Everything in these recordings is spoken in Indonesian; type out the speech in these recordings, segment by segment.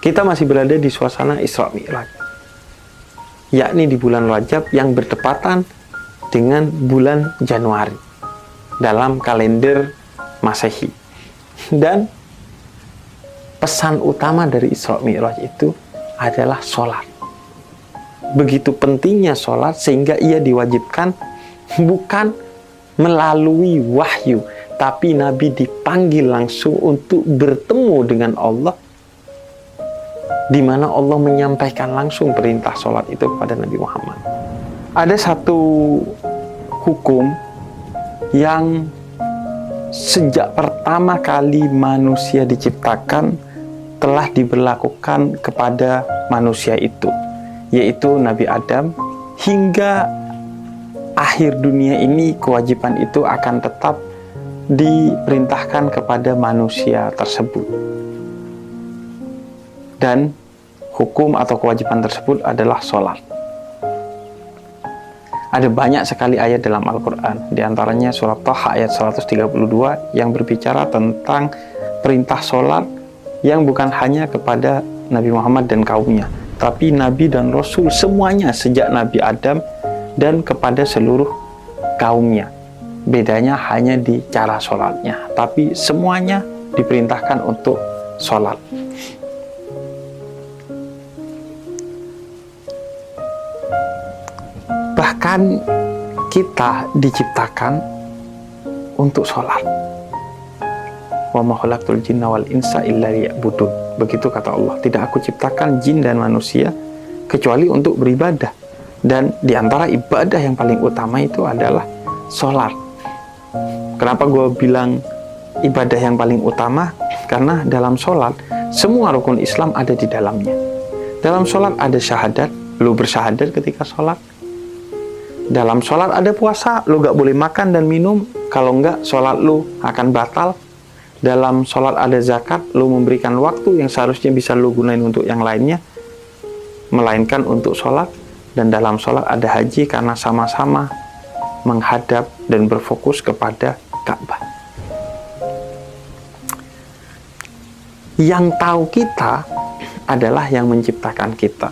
Kita masih berada di suasana Isra Mi'raj, yakni di bulan Rajab yang bertepatan dengan bulan Januari dalam kalender Masehi. Dan pesan utama dari Isra Mi'raj itu adalah sholat. Begitu pentingnya sholat sehingga ia diwajibkan bukan melalui wahyu, tapi Nabi dipanggil langsung untuk bertemu dengan Allah, di mana Allah menyampaikan langsung perintah sholat itu kepada Nabi Muhammad. Ada satu hukum yang sejak pertama kali manusia diciptakan telah diberlakukan kepada manusia itu, yaitu Nabi Adam. Hingga akhir dunia ini kewajiban itu akan tetap diperintahkan kepada manusia tersebut. Dan hukum atau kewajiban tersebut adalah sholat. Ada banyak sekali ayat dalam Al-Quran, diantaranya surat Thaha ayat 132 yang berbicara tentang perintah sholat yang bukan hanya kepada Nabi Muhammad dan kaumnya, tapi Nabi dan Rasul semuanya sejak Nabi Adam dan kepada seluruh kaumnya. Bedanya hanya di cara sholatnya, tapi semuanya diperintahkan untuk sholat. Bahkan kita diciptakan untuk sholat. Wa ma khalaqtul jinna wal insa illa liya'budun. Begitu kata Allah, tidak aku ciptakan jin dan manusia kecuali untuk beribadah. Dan di antara ibadah yang paling utama itu adalah sholat. Kenapa gue bilang ibadah yang paling utama? Karena dalam sholat semua rukun Islam ada di dalamnya. Dalam sholat ada syahadat, lu bersyahadat ketika sholat. Dalam sholat ada puasa, lu gak boleh makan dan minum, kalau enggak sholat lu akan batal. Dalam sholat ada zakat, lu memberikan waktu yang seharusnya bisa lu gunain untuk yang lainnya, melainkan untuk sholat. Dan dalam sholat ada haji karena sama-sama menghadap dan berfokus kepada Ka'bah. Yang tahu kita adalah yang menciptakan kita.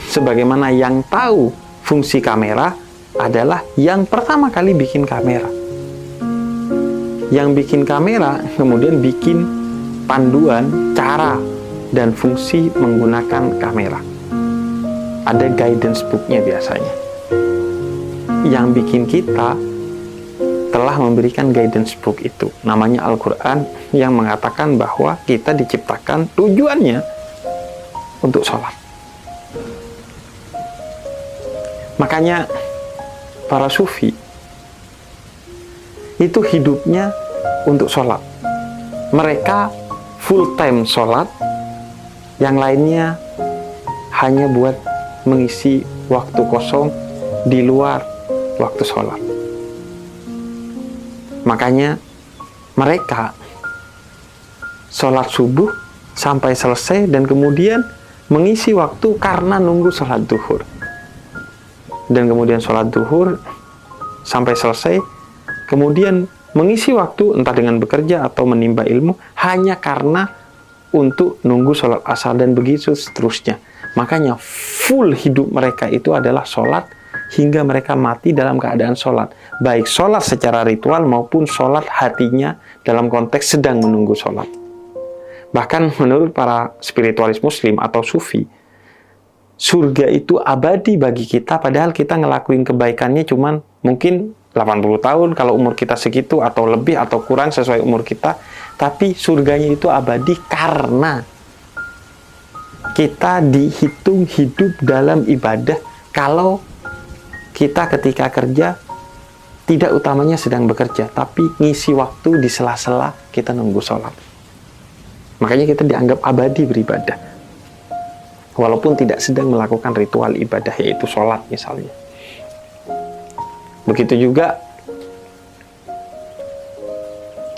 Sebagaimana yang tahu fungsi kamera adalah yang pertama kali bikin kamera. Yang bikin kamera kemudian bikin panduan cara dan fungsi menggunakan kamera. Ada guidance booknya biasanya. Yang bikin kita telah memberikan guidance book itu, namanya Al-Quran, yang mengatakan bahwa kita diciptakan tujuannya untuk sholat. Makanya para sufi itu hidupnya untuk sholat. Mereka full time sholat, yang lainnya hanya buat mengisi waktu kosong di luar waktu sholat. Makanya mereka sholat subuh sampai selesai dan kemudian mengisi waktu karena nunggu sholat duhur. Dan kemudian sholat duhur sampai selesai, kemudian mengisi waktu entah dengan bekerja atau menimba ilmu hanya karena untuk nunggu sholat asar, dan begitu seterusnya. Makanya full hidup mereka itu adalah sholat hingga mereka mati dalam keadaan sholat, baik sholat secara ritual maupun sholat hatinya dalam konteks sedang menunggu sholat. Bahkan menurut para spiritualis muslim atau sufi, surga itu abadi bagi kita, padahal kita ngelakuin kebaikannya cuman mungkin 80 tahun kalau umur kita segitu, atau lebih atau kurang sesuai umur kita. Tapi surganya itu abadi karena kita dihitung hidup dalam ibadah. Kalau kita ketika kerja tidak utamanya sedang bekerja, tapi ngisi waktu di sela-sela kita nunggu sholat. Makanya kita dianggap abadi beribadah, walaupun tidak sedang melakukan ritual ibadah, yaitu sholat misalnya. Begitu juga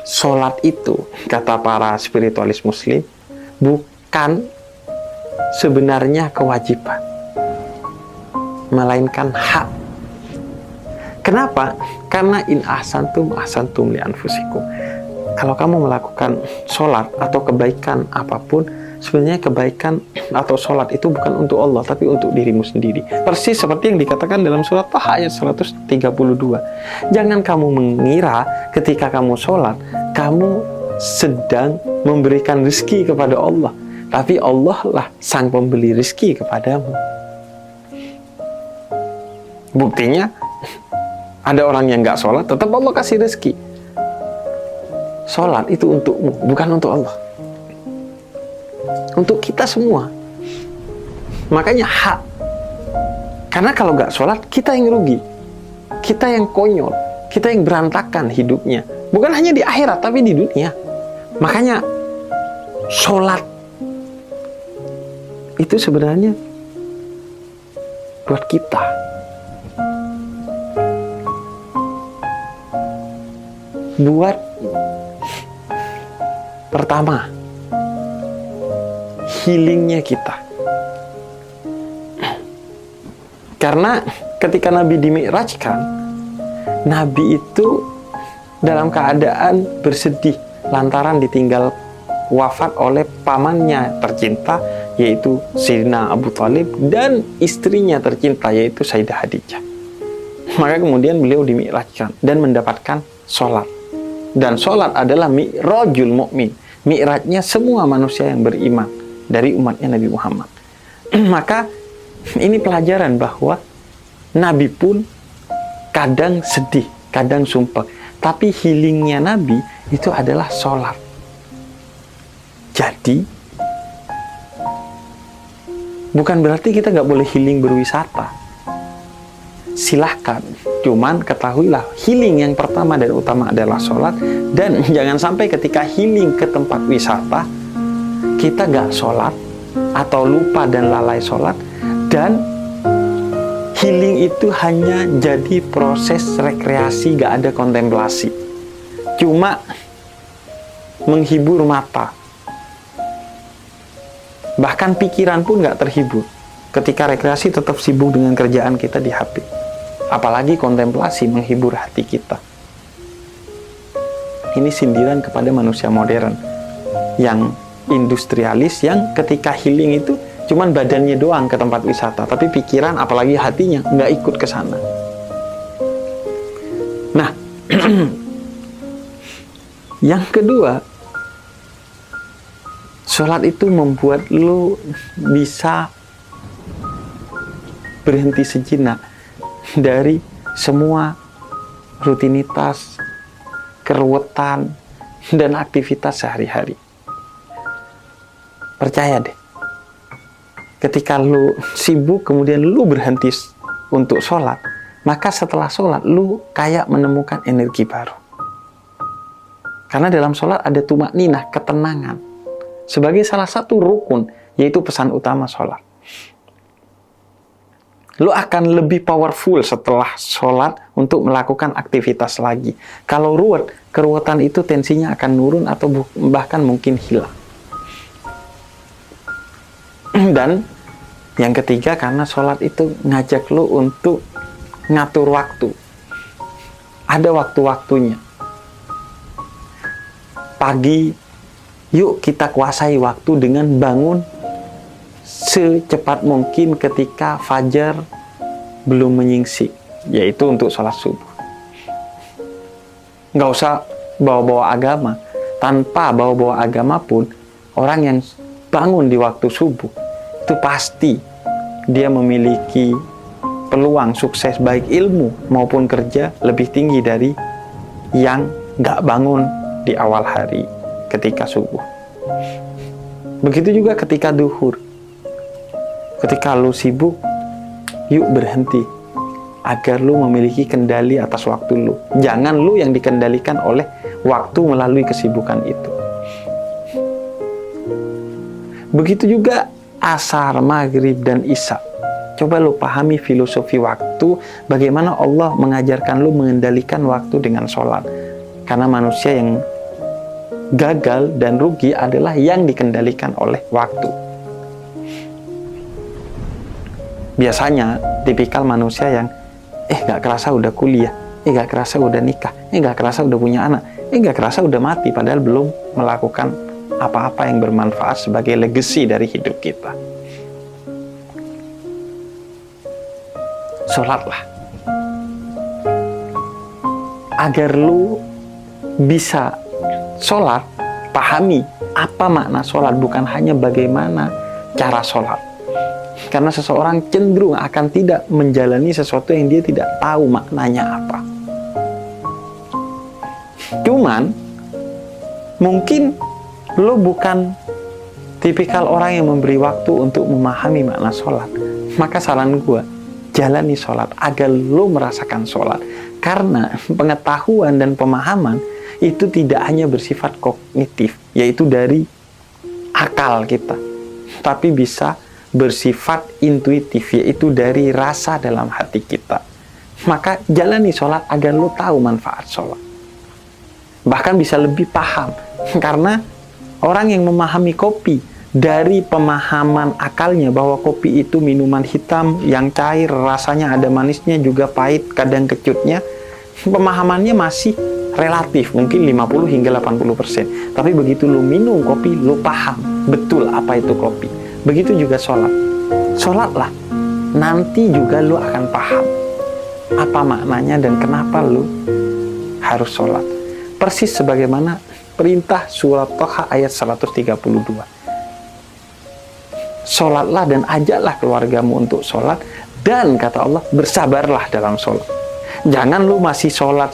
sholat itu, kata para spiritualis muslim, bukan sebenarnya kewajiban, melainkan hak. Kenapa? Karena in ahsantum ahsantum li anfusikum. Kalau kamu melakukan sholat atau kebaikan apapun, sebenarnya kebaikan atau sholat itu bukan untuk Allah, tapi untuk dirimu sendiri. Persis seperti yang dikatakan dalam surat Taha ayat 132. Jangan kamu mengira ketika kamu sholat, kamu sedang memberikan rezeki kepada Allah, tapi Allah lah sang pembeli rezeki kepadamu. Buktinya, ada orang yang nggak sholat, tetap Allah kasih rezeki. Sholat itu untukmu, bukan untuk Allah. Untuk kita semua. Makanya hak. Karena kalau nggak sholat, kita yang rugi. Kita yang konyol. Kita yang berantakan hidupnya. Bukan hanya di akhirat, tapi di dunia. Makanya sholat itu sebenarnya buat kita. Buat pertama, healingnya kita. Karena ketika Nabi dimi'rajkan, Nabi itu dalam keadaan bersedih lantaran ditinggal wafat oleh pamannya tercinta, yaitu Sayyidina Abu Thalib, dan istrinya tercinta, yaitu Sayyidah Khadijah. Maka kemudian beliau dimi'rajkan dan mendapatkan sholat. Dan sholat adalah mi'rajul mu'min, mi'rajnya semua manusia yang beriman dari umatnya Nabi Muhammad. Maka ini pelajaran bahwa Nabi pun kadang sedih, kadang sumpah, tapi healingnya Nabi itu adalah sholat. Jadi bukan berarti kita nggak boleh healing berwisata. Silahkan, cuman ketahuilah healing yang pertama dan utama adalah sholat. Dan jangan sampai ketika healing ke tempat wisata kita gak sholat atau lupa dan lalai sholat, dan healing itu hanya jadi proses rekreasi, gak ada kontemplasi, cuma menghibur mata, bahkan pikiran pun gak terhibur. Ketika rekreasi tetap sibuk dengan kerjaan kita di HP, apalagi kontemplasi menghibur hati kita. Ini sindiran kepada manusia modern yang industrialis, yang ketika healing itu cuman badannya doang ke tempat wisata, tapi pikiran apalagi hatinya nggak ikut ke sana. Nah, yang kedua, sholat itu membuat lo bisa berhenti sejenak dari semua rutinitas, keruwetan, dan aktivitas sehari-hari. Percaya deh, ketika lu sibuk kemudian lu berhenti untuk sholat, maka setelah sholat lu kayak menemukan energi baru. Karena dalam sholat ada tumakninah, ketenangan, sebagai salah satu rukun, yaitu pesan utama sholat. Lu akan lebih powerful setelah sholat untuk melakukan aktivitas lagi. Kalau ruwet, keruwetan itu tensinya akan nurun atau bahkan mungkin hilang. Dan yang ketiga, karena sholat itu ngajak lu untuk ngatur waktu. Ada waktu-waktunya. Pagi, yuk kita kuasai waktu dengan bangun secepat mungkin ketika fajar belum menyingsing, yaitu untuk sholat subuh. Nggak usah bawa-bawa agama. Tanpa bawa-bawa agama pun, orang yang bangun di waktu subuh itu pasti dia memiliki peluang sukses baik ilmu maupun kerja lebih tinggi dari yang nggak bangun di awal hari ketika subuh. Begitu juga ketika duhur. Ketika lu sibuk, yuk berhenti agar lu memiliki kendali atas waktu lu. Jangan lu yang dikendalikan oleh waktu melalui kesibukan itu. Begitu juga asar, maghrib, dan isya. Coba lu pahami filosofi waktu, bagaimana Allah mengajarkan lu mengendalikan waktu dengan sholat. Karena manusia yang gagal dan rugi adalah yang dikendalikan oleh waktu. Biasanya tipikal manusia yang gak kerasa udah kuliah, gak kerasa udah nikah, gak kerasa udah punya anak, gak kerasa udah mati, padahal belum melakukan apa-apa yang bermanfaat sebagai legacy dari hidup kita. Sholatlah. Agar lu bisa sholat, pahami apa makna sholat, bukan hanya bagaimana cara sholat. Karena seseorang cenderung akan tidak menjalani sesuatu yang dia tidak tahu maknanya apa. Cuman, mungkin lo bukan tipikal orang yang memberi waktu untuk memahami makna sholat. Maka saran gue, jalani sholat agar lo merasakan sholat. Karena pengetahuan dan pemahaman itu tidak hanya bersifat kognitif, yaitu dari akal kita, tapi bisa bersifat intuitif, yaitu dari rasa dalam hati kita. Maka jalani sholat agar lo tahu manfaat sholat. Bahkan bisa lebih paham, karena orang yang memahami kopi dari pemahaman akalnya bahwa kopi itu minuman hitam yang cair, rasanya ada manisnya juga pahit, kadang kecutnya, pemahamannya masih relatif, mungkin 50 hingga 80%. Tapi begitu lu minum kopi, lu paham betul apa itu kopi. Begitu juga sholat. Sholatlah, nanti juga lu akan paham apa maknanya dan kenapa lu harus sholat. Persis sebagaimana perintah surat Toha ayat 132. Sholatlah dan ajaklah keluargamu untuk sholat, dan kata Allah, bersabarlah dalam sholat. Jangan lu masih sholat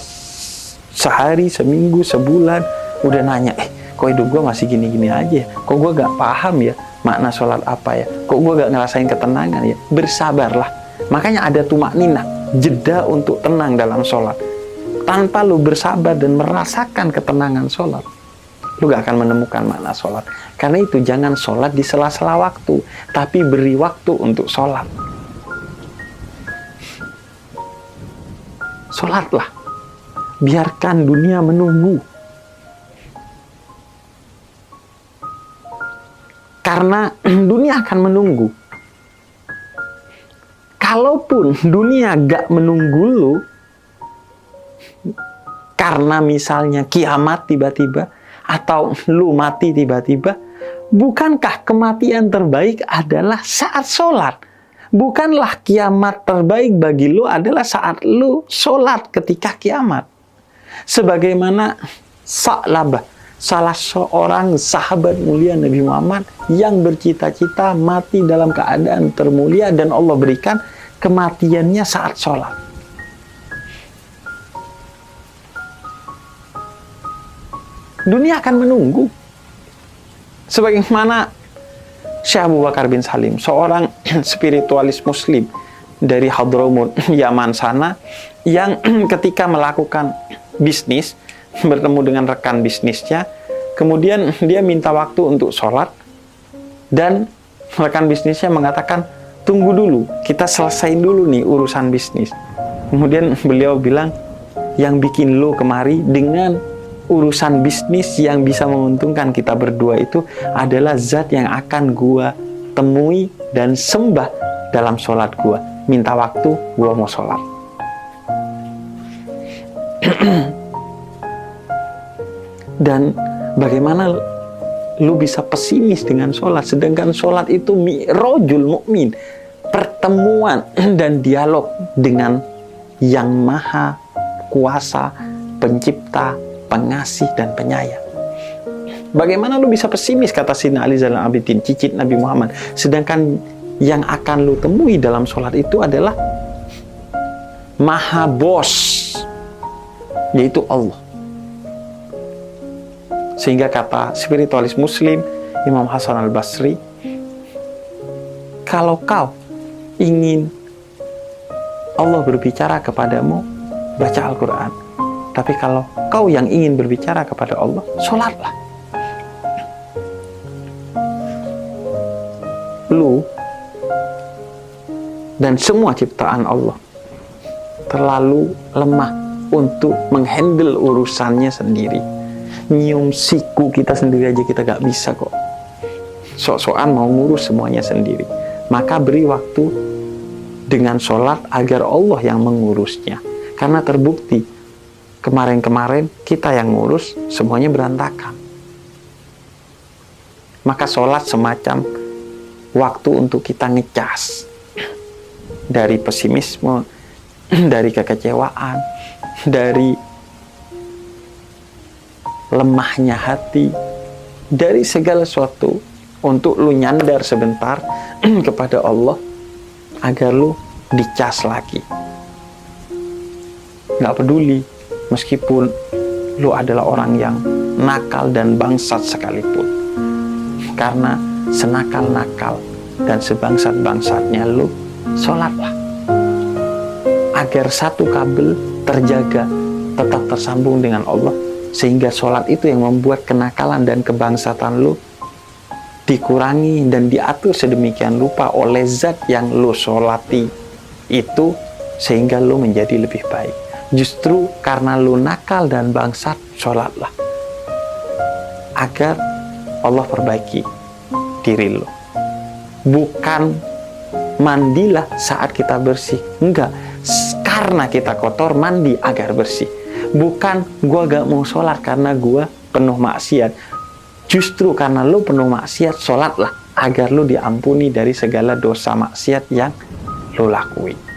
sehari, seminggu, sebulan, udah nanya, kok hidup gue masih gini-gini aja, kok gue gak paham ya makna sholat apa ya, kok gue gak ngerasain ketenangan ya. Bersabarlah. Makanya ada tumakninah, jeda untuk tenang dalam sholat. Tanpa lu bersabar dan merasakan ketenangan sholat, lu gak akan menemukan makna sholat. Karena itu jangan sholat di sela-sela waktu, tapi beri waktu untuk sholat. Sholatlah. Biarkan dunia menunggu. Karena dunia akan menunggu. Kalaupun dunia gak menunggu lu, karena misalnya kiamat tiba-tiba, atau lu mati tiba-tiba, bukankah kematian terbaik adalah saat sholat? Bukanlah kiamat terbaik bagi lu adalah saat lu sholat ketika kiamat? Sebagaimana Sa'labah, salah seorang sahabat mulia Nabi Muhammad yang bercita-cita mati dalam keadaan termulia, dan Allah berikan kematiannya saat sholat. Dunia akan menunggu. Sebagaimana Syekh Abu Bakar bin Salim, seorang spiritualis muslim dari Hadramaut, Yaman sana, yang ketika melakukan bisnis, bertemu dengan rekan bisnisnya, kemudian dia minta waktu untuk sholat, dan rekan bisnisnya mengatakan, tunggu dulu, kita selesaiin dulu nih urusan bisnis. Kemudian beliau bilang, yang bikin lo kemari dengan urusan bisnis yang bisa menguntungkan kita berdua itu adalah zat yang akan gua temui dan sembah dalam sholat gua. Minta waktu, gua mau sholat. Dan bagaimana lu bisa pesimis dengan sholat, sedangkan sholat itu mi'rajul mukmin, pertemuan dan dialog dengan yang maha kuasa, pencipta, pengasih dan penyayang. Bagaimana lu bisa pesimis, kata Sayyidina Ali Zainal Abidin, cicit Nabi Muhammad, sedangkan yang akan lu temui dalam sholat itu adalah maha bos, yaitu Allah. Sehingga kata spiritualis muslim Imam Hasan al-Basri, kalau kau ingin Allah berbicara kepadamu, baca Al-Quran. Tapi kalau kau yang ingin berbicara kepada Allah, sholatlah. Lu dan semua ciptaan Allah terlalu lemah untuk menghandle urusannya sendiri. Nyium siku kita sendiri aja kita gak bisa kok. Sok-sokan mau ngurus semuanya sendiri. Maka beri waktu dengan sholat agar Allah yang mengurusnya. Karena terbukti kemarin-kemarin kita yang ngurus semuanya berantakan. Maka sholat semacam waktu untuk kita ngecas dari pesimisme, dari kekecewaan, dari lemahnya hati, dari segala sesuatu, untuk lu nyandar sebentar kepada Allah agar lu dicas lagi. Nggak peduli meskipun lu adalah orang yang nakal dan bangsat sekalipun, karena senakal-nakal dan sebangsat-bangsatnya lu, sholatlah agar satu kabel terjaga, tetap tersambung dengan Allah, sehingga sholat itu yang membuat kenakalan dan kebangsatan lu dikurangi dan diatur sedemikian rupa oleh zat yang lu sholati itu, sehingga lu menjadi lebih baik. Justru karena lu nakal dan bangsat, sholatlah agar Allah perbaiki diri lu. Bukan mandilah saat kita bersih, enggak, karena kita kotor mandi agar bersih. Bukan gua gak mau sholat karena gua penuh maksiat. Justru karena lu penuh maksiat, sholatlah agar lu diampuni dari segala dosa maksiat yang lu lakuin.